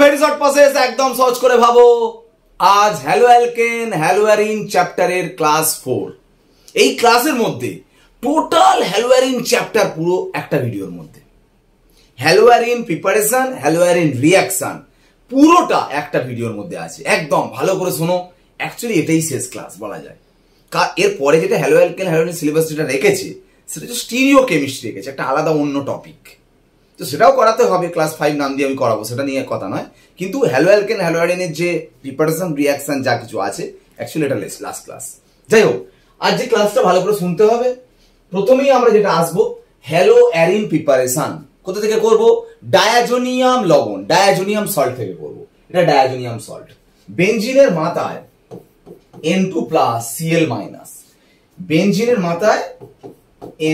Very short process, একদম সহজ করে ভাবো। আজ হ্যালো অ্যালকেন হ্যালোয়ারিন চ্যাপ্টারের ক্লাস 4। এই ক্লাসের মধ্যে টোটাল হ্যালোয়ারিন চ্যাপ্টার পুরো একটা ভিডিওর মধ্যে, হ্যালোয়ারিন প্রিপারেশন, হ্যালোয়ারিন রিয়াকশন পুরোটা একটা ভিডিওর মধ্যে আছে। একদম ভালো করে শোনো। অ্যাকচুয়ালি এটাই শেষ ক্লাস বলা যায়। এর পরে যেটা হ্যালো অ্যালকেন হ্যালোয়ারিন সিলেবাস যেটা রেখেছে সেটা হচ্ছে স্টিরিও কেমিস্ট্রি রেখেছে, একটা আলাদা অন্য টপিক। তো সেটাও করাতে হবে, ক্লাস 5 নাম দিয়ে আমি করাবো, সেটা নিয়ে কথা নয়। কিন্তু হ্যালো অ্যালকেন হ্যালোয়ারিনের যে প্রিপারেশন রিয়াকশন যা কিছু আছে, অ্যাকচুয়ালি এটা লাস্ট ক্লাস। যাই হোক, আজ যে ক্লাসটা ভালো করে শুনতে হবে। প্রথমেই আমরা যেটা আসবো হ্যালো অ্যারিন প্রিপারেশন কোথা থেকে করব? ডায়াজোনিয়াম লবণ, ডায়াজোনিয়াম সল্ট থেকে করব। এটা ডায়াজোনিয়াম সল্ট। বেনজিনের মাথায় N2 প্লাস Cl মাইনাস, বেনজিনের মাথায়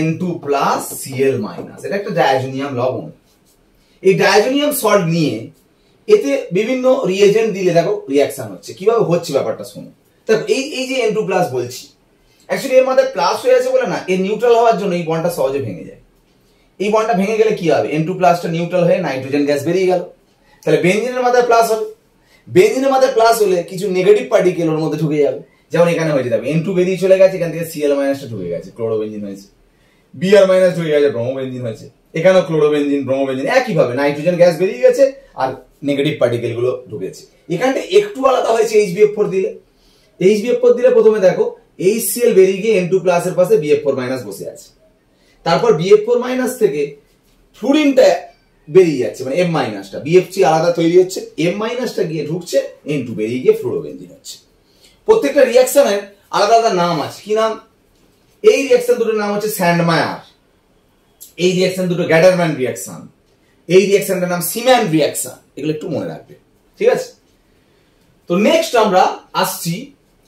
N2 প্লাস Cl মাইনাস, এটা একটা ডায়াজোনিয়াম লবণ। এই ডায়াজোনিয়াম সল্ট নিয়ে এতে বিভিন্ন রিয়েজেন্ট দিলে দেখো রিয়াকশন হচ্ছে। কিভাবে হচ্ছে ব্যাপারটা শোনো। দেখো এই যে N2 প্লাস বলছি, অ্যাকচুয়ালি এর মাথায় প্লাস হয়ে আছে বলে না, এর নিউট্রাল হওয়ার জন্য এই বন্ডটা সহজে ভেঙে যায়। এই বন্ডটা ভেঙে গেলে কি হবে? N2 প্লাসটা নিউট্রাল হয়ে নাইট্রোজেন গ্যাস বেরিয়ে গেল। তাহলে বেনজিনের মাথায় প্লাস হবে। বেনজিনের মাথায় প্লাস হলে কিছু নেগেটিভ পার্টিকেল ওর মধ্যে ঢুকে যাবে। যেমন এখানে হয়েছে, দেখো N2 বেরিয়ে চলে গেছে, এখান থেকে Cl মাইনাসটা ঢুকে গেছে, ক্লোরোবেনজিন হয়েছে। Br মাইনাস ঢুকে গেছে, ব্রোমোবেনজিন হয়েছে। এখানেও ক্লোরোবেনজিন ব্রোমোবেনজিন একইভাবে নাইট্রোজেন গ্যাস বেরিয়ে গেছে আর নেগেটিভ পার্টিকেল গুলো ঢুকেছে। এখানটা একটু আলাদা হয়েছে HbF4 দিলে। HbF4 দিলে প্রথমে দেখো HCl বেরিয়ে গিয়ে N2 প্লাস এর পাশে BF4 মাইনাস বসে আছে। তারপর BF4 মাইনাস থেকে ফ্লুরিনটা বেরিয়ে যাচ্ছে, মানে M মাইনাসটা, BF3 আলাদা তৈরি হচ্ছে, M মাইনাসটা গিয়ে ঢুকছে, N2 বেরিয়ে গিয়ে ফ্লোরোবেনজিন হচ্ছে। প্রত্যেকটা রিঅ্যাকশনের আলাদা আলাদা নাম আছে। কি নাম? এই রিঅ্যাকশন দুটোর নাম হচ্ছে স্যান্ডমায়ার, এই রিঅ্যাকশন দুটো গ্যাডারম্যান রিঅ্যাকশন, এই রিঅ্যাকশনটার নাম সিম্যান রিঅ্যাকশন। এগুলো একটু মনে রাখবে, ঠিক আছে? তো নেক্সট আমরা আসছি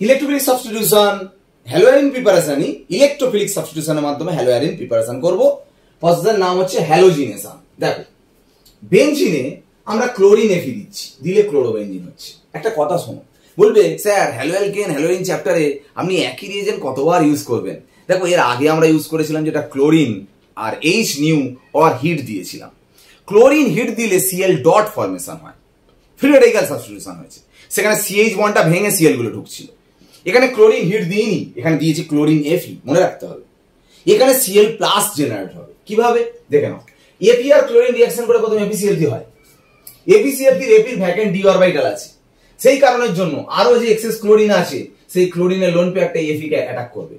ইলেকট্রোফিলিক সাবস্টিটিউশন। হ্যালোয়ারিন প্রিপারেশনই ইলেকট্রোফিলিক সাবস্টিটিউশনের মাধ্যমে হ্যালোয়ারিন প্রিপারেশন করব। প্রসেসের নাম হচ্ছে হ্যালোজিনেশন। দেখো বেনজিনে আমরা ক্লোরিন এফি দিচ্ছি, দিলে ক্লোরোবেনজিন হচ্ছে। একটা কথা শোনো, বলবে স্যার হ্যালো অ্যালকেন হ্যালোইন চ্যাপ্টারে আপনি একই রিয়েজেন্ট কতবার ইউজ করবেন? দেখো এর আগে আমরা ইউজ করেছিলাম যেটা ক্লোরিন আর H নিউ অর হিট দিয়েছিলাম। ক্লোরিন হিট দিলে Cl ডট ফরমেশন হয়, ফ্রি রেডিক্যাল সাবস্টিটিউশন হয়েছে। সেখানে CH বন্ডটা ভেঙে Cl গুলো ঢুকছিল। এখানে ক্লোরিন হিট দিইনি, এখানে দিয়েছি ক্লোরিন Fe, মনে রাখতে হবে। এখানে Cl প্লাস জেনারেট হবে। কিভাবে দেখে নাও। Fe আর ক্লোরিন রিঅ্যাকশন করে প্রথমে FeCl হয়। FeCl এপির ভ্যাকেন্ট ডি অরবিটাল আছে। সেই কারণের জন্য আরো যে এক্সেস ক্লোরিন আছে, সেই ক্লোরিনের লোন পেয়ারটা Fe কে অ্যাটাক করবে।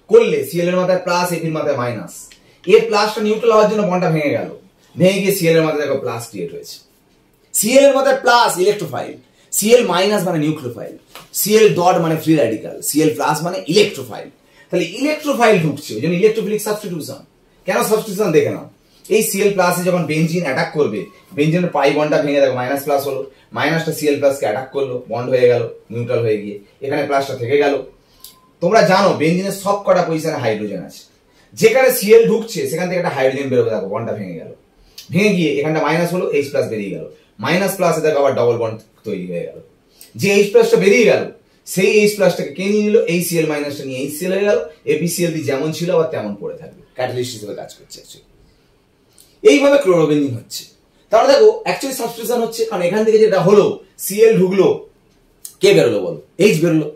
করলে Cl এর মাথায় প্লাস, Fe এর মাথায় মাইনাস। এর প্লাসটা নিউট্রাল হওয়ার জন্য বন্ডটা ভেঙে গেল, ভেঙে গিয়ে Cl এর মাথায় দেখো প্লাস ক্রিয়েট হয়েছে। Cl এর মাথায় প্লাস ইলেকট্রোফাইল, Cl মাইনাস মানে নিউক্লিওফাইল, Cl ডট মানে ফ্রি র্যাডিক্যাল, Cl প্লাস মানে ইলেকট্রোফাইল। তাহলে ইলেকট্রোফাইল ঢুকছে, ওই জন্য ইলেকট্রোফিলিক সাবস্টিটিউশন। কেন সাবস্টিটিউশন দেখে নাও। এই Cl প্লাসে যখন বেনজিন অ্যাটাক করবে, বেনজিনের পাই বন্ডটা ভেঙে দেখো মাইনাস প্লাস হলো, মাইনাসটা Cl প্লাসকে অ্যাটাক করলো, বন্ড হয়ে গেল, নিউট্রাল হয়ে গিয়ে এখানে প্লাসটা থেকে গেল। তোমরা জানো বেনজিনের সব কটা পজিশনে হাইড্রোজেন আছে। যেখানে Cl ঢুকছে সেখান থেকে একটা হাইড্রোজেন বেরোবে, দেখো বন্ডটা ভেঙে গেল, ভেঙে গিয়ে এখানটা মাইনাস হলো, H প্লাস বেরিয়ে গেল, মাইনাস প্লাসে দেখো আবার ডবল বন্ড তৈরি হয়ে গেল। যে H প্লাসটা বেরিয়ে গেল সেই H প্লাসটাকে কে নিয়ে নিল? এই Cl মাইনাসটা নিয়ে HCl হয়ে গেল। FeCl যেমন ছিল আবার তেমন পড়ে থাকবে, ক্যাটালিস্ট হিসেবে কাজ করছে। এইভাবে ক্লোরোবেনজিন হচ্ছে। তাহলে দেখো অ্যাকচুয়ালি সাবস্টিটিউশন হচ্ছে, কারণ এখান থেকে যেটা হলো Cl ঢুকলো, কে বেরোলো বলো? H বেরোলো,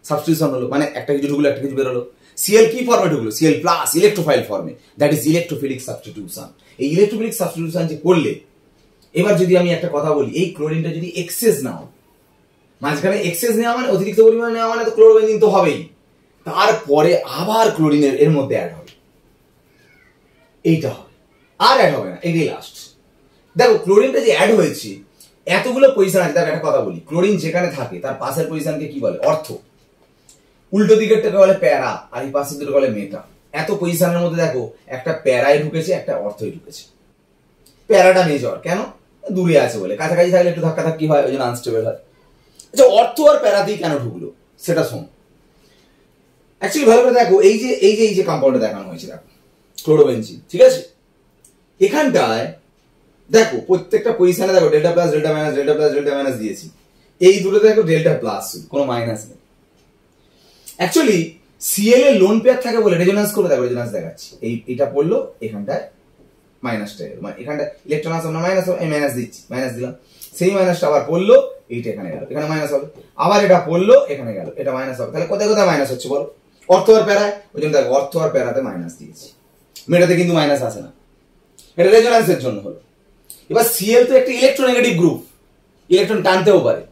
সাবস্টিটিউশন হলো, মানে একটা কিছু ঢুকলো একটা কিছু বেরোলো। Cl কি ফর্মে ঢুকলো? Cl প্লাস ইলেকট্রোফাইল ফর্মে, দ্যাট ইজ ইলেকট্রোফিলিক সাবস্টিটিউশন। এই ইলেকট্রোফিলিক সাবস্টিটিউশন যে করলে, এবার যদি আমি একটা কথা বলি, এই ক্লোরিনটা যদি এক্সেস নাও, মাঝখানে এক্সেস নেওয়া মানে অতিরিক্ত পরিমাণে নেওয়া মানে তো ক্লোরোবেনজিন তো হবেই, তারপরে আবার ক্লোরিনের এর মধ্যে অ্যাড হবে, এইটা হবে, আর অ্যাড হবে না, এটাই লাস্ট। দেখো ক্লোরিনটা যে অ্যাড হয়েছে, এতগুলো পজিশন আছে। দেখো একটা কথা বলি, ক্লোরিন যেখানে থাকে তার পাশের পজিশনকে কি বলে? অর্থ। উল্টো দিকেরটাকে বলে প্যারা, আর এই পাশের দুটো বলে মেটা। এত পজিশনের মধ্যে দেখো একটা প্যারাই ঢুকেছে, একটা অর্থই ঢুকেছে। প্যারাটা মেজর, কেন? দূরে আছে বলে, কাছাকাছি থাকলে একটু ধাক্কা ধাক্কি হয়, ওই জন্য আনস্টেবল হয়। আচ্ছা, অর্থ আর প্যারাতেই কেন ঢুকলো সেটা শোন। অ্যাকচুয়ালি ভালো করে দেখো, এই যে কম্পাউন্ডে দেখানো হয়েছে, দেখো ক্লোরোবেনজিন, ঠিক আছে? এখানটায় দেখো প্রত্যেকটা পজিশনে দেখো delta plus delta minus, delta plus delta minus দিয়েছি। এই দুটো দেখো ডেল্টা প্লাস, কোনো মাইনাস নেই। অ্যাকচুয়ালি Cl এর লোন পেয়ার থাকে বলে রেজোন্যান্স করে দেখো, রেজোন্যান্স দেখাচ্ছি। এইটা পড়লো এখানটায় মাইনাসটা এলো, মানে এখানটা ইলেকট্রন আছে আমরা মাইনাস, এই মাইনাস দিচ্ছি, মাইনাস দিলাম, সেই মাইনাসটা আবার পড়লো, এইটা এখানে গেল, এখানে মাইনাস হবে, আবার এটা পড়লো এখানে গেল, এটা মাইনাস হবে, তাহলে কোথায় কোথায় মাইনাস হচ্ছে বলো? অর্থ আর প্যারায়, ওই জন্য দেখো অর্থ আর প্যারাতে মাইনাস দিয়েছি, মেটাতে কিন্তু মাইনাস আসে না, এটা রেজোন্যান্সের জন্য হলো। এবার সিএল তো একটা ইলেকট্রোনেগেটিভ গ্রুপ, ইলেকট্রন টানতেও পারে,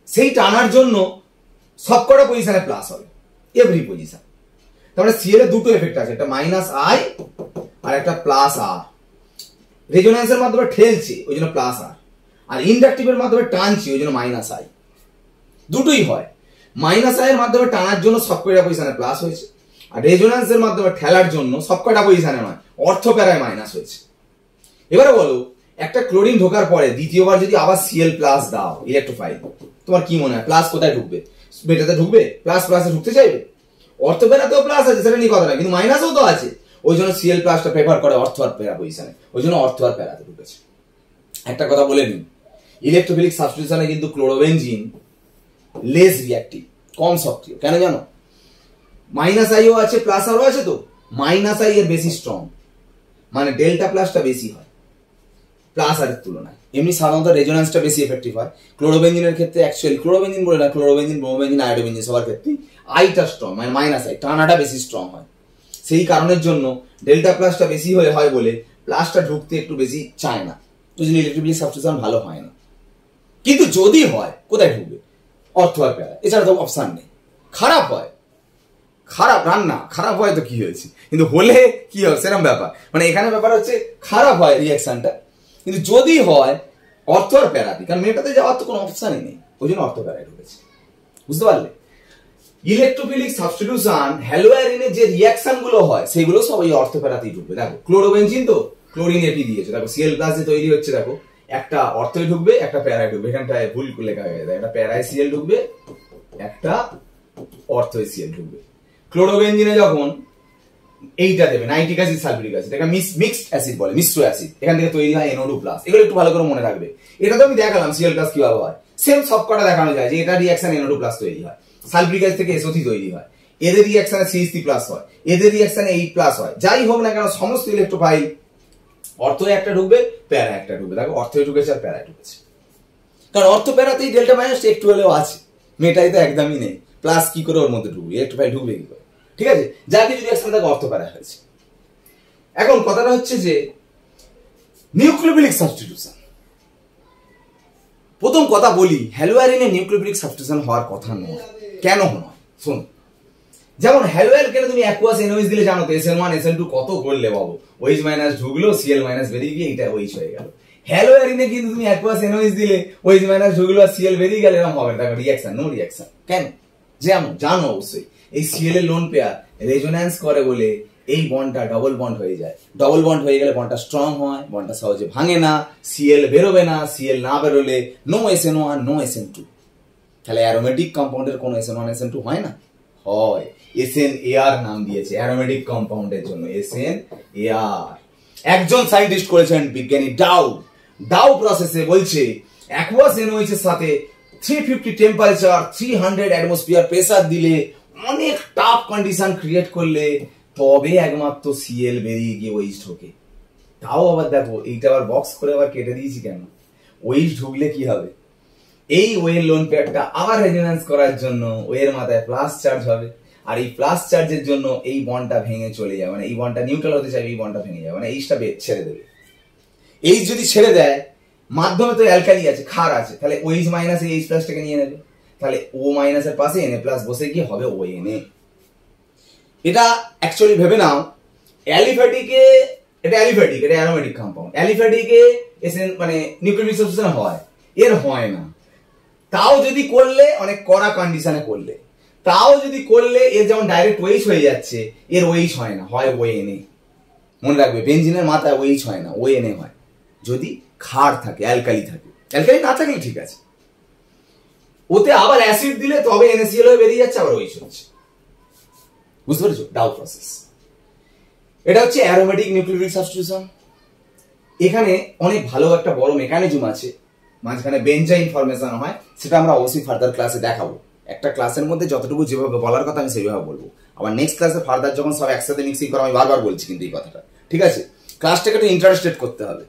সেই টানার জন্য সবকটা পজিশনে প্লাস হবে, এভরি পজিশন। তাহলে সিএল এর দুটো এফেক্ট আছে, একটা মাইনাস আই আর একটা প্লাস আর। রেজোন্যান্সের মাধ্যমে ঠেলছে ওই জন্য প্লাস আর, আর ইন্ডাকটিভের মাধ্যমে টানছে ওই জন্য মাইনাস আই। দুটোই হয়, মাইনাস আই এর মাধ্যমে টানার জন্য সবকটা পজিশনে প্লাস হয়েছে, আর রেজোন্যান্সের মাধ্যমে ঠেলার জন্য সবকটা পজিশনে নয়, অর্থ প্যারায় মাইনাস হয়েছে। এবারে বলো, একটা ক্লোরিন ঢোকার পরে দ্বিতীয়বার যদি আবার সিএল প্লাস দাও ইলেকট্রোফাইল, তোমার কি মনে হয় প্লাস কোথায় ঢুকবে? বেটাতে ঢুকবে? প্লাস প্লাসে ঢুকতে চাইবে? অর্থ প্যারাতেও প্লাস আছে, সেটা নিয়ে কথা না, কিন্তু মাইনাসও তো আছে, ওই জন্য সিএল প্লাসটা প্রেফার করে অর্থ আর প্যারা পজিশনে, ওই জন্য অর্থ আর প্যারাতে ঢুকেছে। একটা কথা বলে নিই, ইলেকট্রোফিলিক সাবস্টিটিউশনে কিন্তু ক্লোরোবেনজিন লেস রিঅ্যাক্টিভ, কম সক্রিয়। কেন জানো? মাইনাস আইও আছে প্লাস আরও আছে, তো মাইনাস আই এর বেশি স্ট্রং, মানে ডেল্টা প্লাসটা বেশি হয় প্লাস আর তুলনায়। এমনি সাধারণত রেজোন্যান্সটা বেশি এফেক্টিভ হয় ক্লোরোবেনজিনের ক্ষেত্রে। অ্যাকচুয়ালি ক্লোরোবেনজিন বলে না, ক্লোরোবেনজিন, ব্রোমোবেনজিন, আয়োডোবেনজিন সবার ক্ষেত্রে আইটা স্ট্রং, মানে মাইনাস আই টানাটা বেশি স্ট্রং হয়। সেই কারণের জন্য ডেল্টা প্লাসটা বেশি হয়ে হয় বলে প্লাসটা ঢুকতে একটু বেশি চায় না, ওই জন্য ইলেকট্রোফিলিক সাবস্টিটিউশন ভালো হয় না। কিন্তু যদি হয় কোথায় ঢুকবে? অর্থ আর প্যারা, এছাড়া তো অপশান নেই। খারাপ হয়, খারাপ রান্না খারাপ হয় তো কি হয়েছে, কিন্তু হলে কি হয় সেরকম ব্যাপার, মানে এখানে ব্যাপার হচ্ছে খারাপ হয় রিয়াকশনটা, কিন্তু যদি হয় অর্থ আর প্যারাতে, কারণ মেটাতে যাওয়ার তো কোনো অপশানই নেই, ওই জন্য অর্থ প্যারায় ঢুকেছে। বুঝতে পারলে? ইলেকট্রোফিলিক সাবস্টিটিউশন হ্যালোয়ারিনে যে রিয়াকশন গুলো হয় সেগুলো সব এই অর্থ প্যারাতেই ঢুকবে। দেখো ক্লোরোবেনজিন তো ক্লোরিন এটি দিয়েছে, দেখো সিএল প্লাস যে তৈরি হচ্ছে, দেখো একটা অর্থই ঢুকবে একটা প্যারায় ঢুকবে, এখানটায় ভুল লেখা হয়ে যায়, একটা প্যারায় সিএল ঢুকবে একটা অর্থই সিএল ঢুকবে। ক্লোরোবেনজিনে যখন এইটা দেবে নাইট্রিক অ্যাসিড সালফিউরিক অ্যাসিড, এটা মিক্সড অ্যাসিড বলে, মিশ্র অ্যাসিড, এখান থেকে তৈরি হয় NO2+। এগুলো একটু ভালো করে মনে রাখবে। এটা তো আমি দেখালাম সিএল প্লাস কিভাবে হয়, সেম সবকটা দেখানো যায় যে এটা রিঅ্যাকশন NO2+ তৈরি হয়, সালফিউরিক অ্যাসিড থেকে SO3 তৈরি হয়, এদের রিঅ্যাকশনে CH3+ হয়, এদের রিঅ্যাকশনে 8+ হয়। যাই হোক না কেন সমস্ত ইলেকট্রোফাইল অর্থ একটা ঢুকবে প্যারা একটা ঢুকবে। দেখো অর্থই ঢুকেছে আর প্যারায় ঢুকেছে, কারণ অর্থ প্যারাতেই ডেল্টা মাইনাস একটু হলেও আছে, মেটাই তো একদমই নেই, প্লাস কি করে ওর মধ্যে ঢুকবে? ইলেকট্রোফাইল ঢুকবে কি করে? ঠিক আছে, যা কিছু রিঅ্যাকশন থাকে অর্থ প্যারা হয়েছে। এখন কথাটা হচ্ছে যে নিউক্লিওফিলিক সাবস্টিটিউশন, প্রথম কথা বলি হ্যালোয়ারিনে নিউক্লিওফিলিক সাবস্টিটিউশন হওয়ার কথা নয়। কেন নয় শোন, যেমন হ্যালোয়ারকেনে তুমি অ্যাকুয়াস NOH দিলে জানো তো SN1 SN2 কত করলে বাবু, OH মাইনাস ঢুকলো CL মাইনাস বেরিয়ে গিয়ে এটা OH হয়ে গেল। হ্যালোয়ারিনে কিন্তু তুমি অ্যাকুয়াস NOH দিলে OH মাইনাস ঢুকলো আর CL বেরিয়ে গেল, এরকম হবে না, রিঅ্যাকশন নো রিঅ্যাকশন। কেন? যেমন জানো অবশ্যই এই CL এর লোন পেয়ার রেজোন্যান্স করে বলে এই বন্ডটা ডবল বন্ড হয়ে যায়, ডবল বন্ড হয়ে গেলে বন্ডটা স্ট্রং হয়, বন্ডটা সহজে ভাঙে না, CL বেরোবে না, CL না বেরোলে নো SN1 নো SN2। তাহলে অ্যারোমেটিক কম্পাউন্ডের কোনো SN1 SN2 হয় না? হয়। SNAR নাম দিয়েছে অ্যারোমেটিক কম্পাউন্ডের জন্য, SNAR। একজন সায়েন্টিস্ট করেছেন বিজ্ঞানী ডাউ প্রসেসে বলছে অ্যাকুয়াস NOH এর সাথে 350 টেম্পারেচার 300 অ্যাটমসফিয়ার প্রেসার দিলে অনেক টাফ কন্ডিশন ক্রিয়েট করলে তবে একমাত্র CL বেরিয়ে গিয়ে OH ঢোকে। তাও আবার দেখো এইটা আবার বক্স করে আবার কেটে দিয়েছি কেন? OH ঢুকলে কি হবে? এই ওয়ের লোন পেয়ারটা আবার রেজোন্যান্স করার জন্য ওয়ের মাথায় প্লাস চার্জ হবে, আর এই প্লাস চার্জের জন্য এই বন্ডটা ভেঙে চলে যাবে, মানে এই বন্ডটা নিউট্রাল হতে চাইবে, এই বন্ডটা ভেঙে যাবে, মানে এইচটা ছেড়ে দেবে। এইচ যদি ছেড়ে দেয়, মাধ্যমে তো অ্যালকালি আছে, ক্ষার আছে, তাহলে OH মাইনাস এই H প্লাসটাকে নিয়ে নেবে, তাহলে O মাইনাসের পাশে Na প্লাস বসে গিয়ে হবে ONA। এটা অ্যাকচুয়ালি ভেবে নাও অ্যালিফ্যাটিকে, এটা অ্যালিফ্যাটিক, এটা অ্যারোমেটিক কম্পাউন্ড, অ্যালিফ্যাটিকে SN মানে নিউক্লিওফিলিক সাবস্টিটিউশন হয়, এর হয় না। তাও যদি করলে অনেক কড়া কন্ডিশনে করলে, তাও যদি করলে এর যেমন ডাইরেক্ট OH হয়ে যাচ্ছে, এর OH হয় না, হয় ONA। মনে রাখবে বেনজিনের মাথায় OH হয় না, ONA হয় যদি ক্ষার থাকে, অ্যালকালি থাকে। অ্যালকালি না থাকলে ঠিক আছে, ওতে আবার অ্যাসিড দিলে তবে NaCl হয়ে বেরিয়ে যাচ্ছে, আবার OH হচ্ছে। বুঝতে পেরেছো? Dow process. এটা হচ্ছে অ্যারোমেটিক নিউক্লিওফিলিক সাবস্টিটিউশন। এখানে অনেক ভালো একটা বড় মেকানিজম আছে, মাঝখানে বেনজাইন ফরমেশন হয়, সেটা আমরা অবশ্যই ফার্দার ক্লাসে দেখাবো। একটা ক্লাসের মধ্যে যতটুকু যেভাবে বলার কথা আমি সেইভাবে বলবো, আবার নেক্সট ক্লাসে ফার্দার যখন সব একসাথে মিক্সিং করা, আমি বারবার বলছি কিন্তু এই কথাটা, ঠিক আছে? ক্লাসটাকে একটু ইন্টারেস্টেড করতে হবে।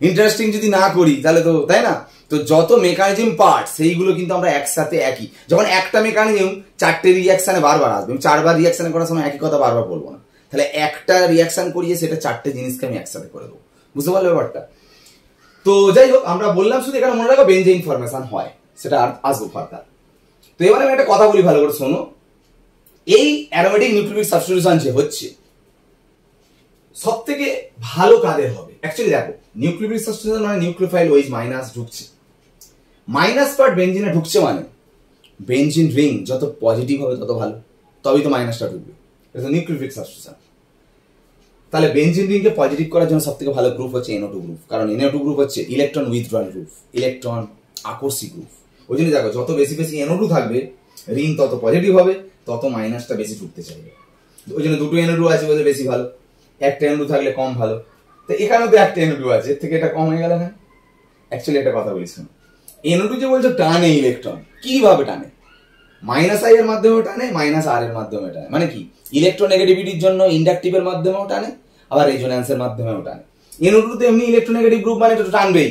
ইন্টারেস্টিং যদি না করি তাহলে তো, তাই না? তো যত মেকানিজম পার্ট সেইগুলো কিন্তু আমরা একসাথে একই, যখন একটা মেকানিজম 4টে রিয়াকশনে বারবার আসবে, আমি 4বার রিয়াকশন করার সময় একই কথা বারবার বলবো না, তাহলে একটা রিয়াকশন করিয়ে সেটা 4টে জিনিসকে আমি একসাথে করে দেবো। বুঝতে পারলে ব্যাপারটা? তো যাই হোক, আমরা বললাম শুধু এখানে মনে রাখো বেঞ্জিন ফরমেশন হয়, সেটা আসবো ফার্দার। তো এবার আমি একটা কথা বলি, ভালো করে শোনো। এই অ্যারোমেটিক নিউক্লিওফিলিক সাবস্টিটিউশন যে হচ্ছে সব থেকে ভালো কাদের হবে? অ্যাকচুয়ালি দেখো, নিউক্লিওফিলিক সাবস্টিটিউশন মানে নিউক্লিওফাইল ওইজ মাইনাস ঢুকছে, মাইনাস পার্ট বেঞ্জিনে ঢুকছে, মানে বেঞ্জিন রিং যত পজিটিভ হবে তত ভালো, তবেই তো মাইনাসটা ঢুকবে। এটা তো নিউক্লিওফিলিক সাবস্টিটিউশন। তাহলে বেঞ্জিন রিংকে পজিটিভ করার জন্য সব থেকে ভালো গ্রুপ হচ্ছে NO2 গ্রুপ, কারণ NO2 গ্রুপ হচ্ছে ইলেকট্রন উইথড্রয়াল গ্রুপ, ইলেকট্রন আকর্ষী গ্রুপ। ওই জন্য দেখো, যত বেশি বেশি NO2 থাকবে রিং তত পজিটিভ হবে, তত মাইনাসটা বেশি ঢুকতে চাইবে। ওই জন্য দুটো NO2 আছে বলে বেশি ভালো, একটা NO2 থাকলে কম ভালো। তো এখানেও তো একটা NO2 আছে, এর থেকে এটা কম হয়ে গেল না? অ্যাকচুয়ালি একটা কথা বলিস, NO2 যে বলছো টানে ইলেকট্রন, কিভাবে টানে? মাইনাস আই এর মাধ্যমেও টানে, মাইনাস আর এর মাধ্যমে টানে। মানে কি, ইলেকট্রোনেগেটিভিটির জন্য ইন্ডাকটিভের মাধ্যমেও টানে, আবার রেজোন্যান্সের মাধ্যমেও টানে। NO2 তো এমনি ইলেকট্রোনেগেটিভ গ্রুপ, মানে এটা তো টানবেই,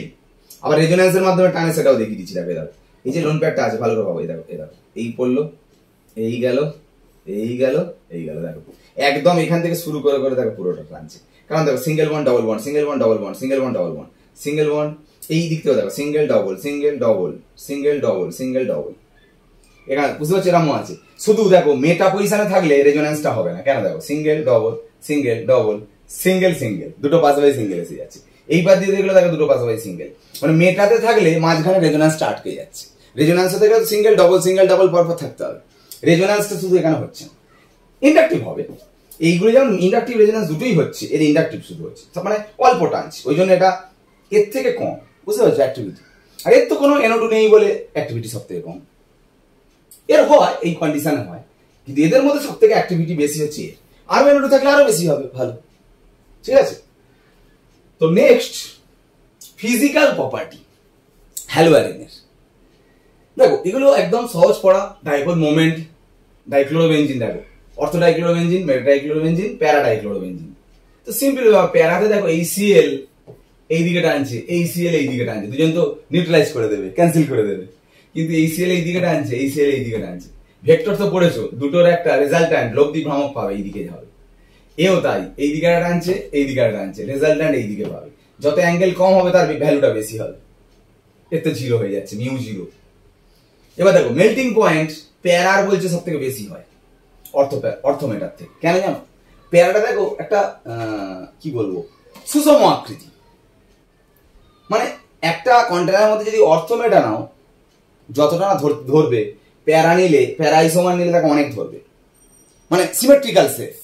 আবার রেজোন্যান্সের মাধ্যমে টানে, সেটাও দেখিয়ে দিচ্ছি। দেখো দেখো, এই যে লোন প্যাডটা আছে, ভালো করে পাবো, এই দেখো এই দেখো, এই পড়লো, এই গেল, এই গেল, এই গেল, দেখো একদম এখান থেকে শুরু করে করে দেখো পুরোটা টানছে। কারণ দেখো single bond double bond, single bond double bond, single bond double bond, single bond, এই দিক থেকেও দেখো single double, single double, single double, single double. এখানে বুঝতে পারছো এরকম আছে। শুধু দেখো মেটা পজিশনে থাকলে রেজোন্যান্সটা হবে না, কেন? দেখো single double, single double, single single, দুটো পাশাপাশি সিঙ্গেল এসে যাচ্ছে। এইবার দিয়ে দেখলো দেখো দুটো পাশাপাশি সিঙ্গেল, মানে মেটাতে থাকলে মাঝখানে রেজোন্যান্সটা আটকে যাচ্ছে। রেজোন্যান্স থেকে সিঙ্গেল ডবল পরপর থাকতে হবে, রেজোন্যান্সটা শুধু এখানে হচ্ছে না, ইন্ডাকটিভ হবে। এইগুলো যেমন ইন্ডাকটিভ রেজোন্যান্স দুটোই হচ্ছে, এর ইন্ডাকটিভ শুধু হচ্ছে, মানে অল্প টানছে, ওই জন্য এটা এর থেকে কম। বুঝতে পারছো অ্যাক্টিভিটি? আর এর তো কোনো NO2 নেই বলে অ্যাক্টিভিটি সব থেকে কম। এর হয়, এই কন্ডিশনে হয়, কিন্তু এদের মধ্যে সব থেকে অ্যাক্টিভিটি বেশি হচ্ছে এর, আরো NO2 থাকলে আরো বেশি হবে, ভালো। ঠিক আছে? তো নেক্সট, ফিজিক্যাল প্রপার্টি হ্যালোয়ারিনের। দেখো এগুলো একদম সহজ পড়া। ডাইপোল মোমেন্ট, ডাইক্লোরোবেনজিন, দেখো অর্থো ডাইক্লোরোবেনজিন, মেটা ডাইক্লোরোবেনজিন, প্যারা ডাইক্লোরোবেনজিন। তো সিম্পল, প্যারাতে দেখো HCl এই দিকে টানছে, HCl এই দিকে টানছে, দুজন তো নিউট্রালাইজ করে দেবে, ক্যান্সেল করে দেবে, কিন্তু HCl এই দিকে টানছে, HCl এই দিকে টানছে। ভেক্টর তো পড়েছো, দুটোর একটা রেজাল্ট্যান্ট লব্ধি ভ্রামক পাবে, এই দিকে যাবে। এও তাই, এই দিকে টানছে, এই দিকে টানছে, রেজাল্ট্যান্ট এই দিকে পাবে। যত অ্যাঙ্গেল কম হবে তার ভ্যালুটা বেশি হবে, এর তো 0 হয়ে যাচ্ছে, মিউ 0। এবার দেখো মেল্টিং পয়েন্ট প্যারার বলছে সব থেকে বেশি হয় অর্থোমেটার থেকে। কেন জানো? প্যারাটা দেখো একটা কি বলবো, সুষম আকৃতি, মানে একটা কন্টেনারের মধ্যে যদি অর্থোমেটা নাও, যতটা না ধরবে, প্যারা নিলে, প্যারা আইসোমার নিলে তাকে অনেক ধরবে, মানে সিমেট্রিক্যাল শেপ,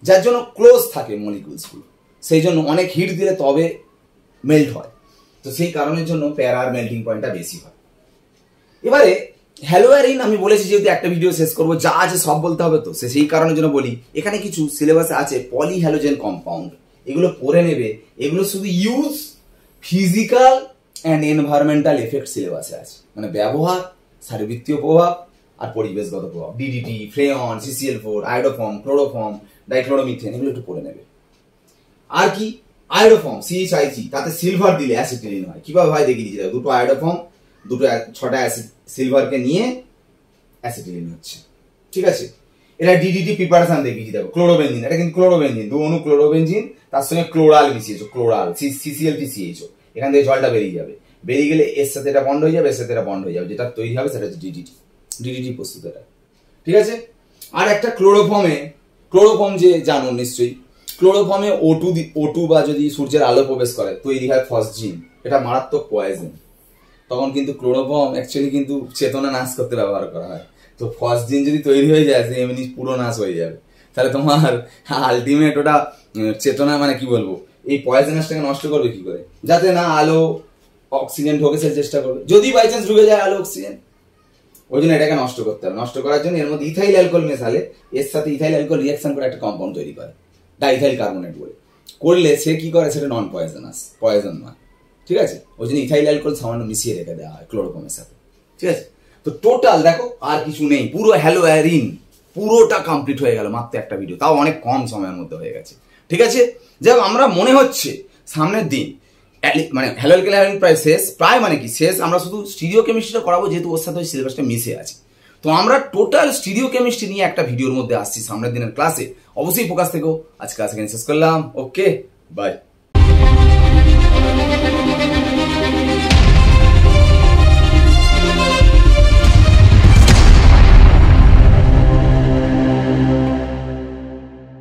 যার জন্য ক্লোজ থাকে মলিকুলস গুলো, সেই জন্য অনেক হিট দিলে তবে মেল্ট হয়। তো সেই কারণের জন্য প্যারার মেল্টিং পয়েন্টটা বেশি হয়। এবারে হ্যালোয়ারিন আমি বলেছি যেহেতু একটা ভিডিও শেষ করবো, যা আছে সব বলতে হবে, তো সেই কারণের জন্য বলি, এখানে কিছু সিলেবাসে আছে পলিহ্যালোজেন কম্পাউন্ড, এগুলো পড়ে নেবে। এগুলো শুধু use, physical and environmental effect সিলেবাসে আছে, মানে ব্যবহার, শারীরবৃত্তীয় প্রভাব আর পরিবেশগত প্রভাব। DDT, freon, CCl4, iodoform, chloroform, dichloromethane, এগুলো একটু পড়ে নেবে। আর কি, আয়োডোফর্ম CHIG, তাতে সিলভার দিলে অ্যাসিটিলিন হয়। কিভাবে হয় দেখিয়ে দিচ্ছি, দুটো আয়োডোফর্ম, দুটো 6টা সিলভারকে নিয়ে অ্যাসিটিলিন হচ্ছে। ঠিক আছে? এটা DDT প্রিপারেশন দেখিয়েছি, দেখো ক্লোরোবেনজিন, এটা কিন্তু ক্লোরোবেনজিন, 2 অণু ক্লোরোবেনজিন, তার সঙ্গে ক্লোরাল মিশিয়েছো, ক্লোরাল CCl3CH, এখান থেকে জলটা বেরিয়ে যাবে, বেরিয়ে গেলে এর সাথে এটা বন্ড হয়ে যাবে, এর সাথে এটা বন্ড হয়ে যাবে, যেটা তৈরি হবে সেটা হচ্ছে DDT প্রস্তুত এটা। ঠিক আছে? আর একটা ক্লোরোফর্ম যে জানো নিশ্চয়ই, ক্লোরোফর্মে O2 বা যদি সূর্যের আলো প্রবেশ করে তৈরি হয় ফসজিন, এটা মারাত্মক পয়জন। তখন কিন্তু ক্লোরোফর্ম অ্যাকচুয়ালি কিন্তু চেতনা নাশ করতে ব্যবহার করা হয়। তো ফসজিন যদি তৈরি হয়ে যায়, সে এমনি পুরো নাশ হয়ে যাবে। তাহলে তোমার আলটিমেট ওটা চেতনা, মানে কি বলবো, এই পয়জনাসটাকে নষ্ট করবে কি করে? যাতে না আলো অক্সিজেন ঢোকে সে চেষ্টা করবে, যদি বাই চান্স ঢুকে যায় আলো অক্সিজেন, ওই জন্য এটাকে নষ্ট করতে হবে। নষ্ট করার জন্য এর মধ্যে ইথাইল অ্যালকোহল মেশালে, এর সাথে ইথাইল অ্যালকোহল রিঅ্যাকশন করে একটা কম্পাউন্ড তৈরি করে, ডাইথাইল কার্বনেট বলে। করলে সে কি করে, সেটা নন পয়জনাস, পয়জন নয়। ঠিক আছে? ওই জন্য ইথাইল অ্যালকোহল সামান্য মিশিয়ে রেখে দেওয়া হয় ক্লোরোফর্মের সাথে। ঠিক আছে? তো টোটাল দেখো আর কিছু নেই, পুরো হ্যালোয়ারিন পুরোটা কমপ্লিট হয়ে গেল মাত্র একটা ভিডিও, তাও অনেক কম সময়ের মধ্যে হয়ে গেছে। ঠিক আছে? যাই হোক, আমরা মনে হচ্ছে সামনের দিন মানে হ্যালো অ্যালকেন প্রায় শেষ, প্রায় মানে কি শেষ, আমরা শুধু স্টিরিও কেমিস্ট্রিটা করাবো, যেহেতু ওর সাথে ওই সিলেবাসটা মিশে আছে। তো আমরা টোটাল স্টিরিও কেমিস্ট্রি নিয়ে একটা ভিডিওর মধ্যে আসছি সামনের দিনের ক্লাসে। অবশ্যই ফোকাস থেকো। আজকে শেষ করলাম। ওকে, বাই।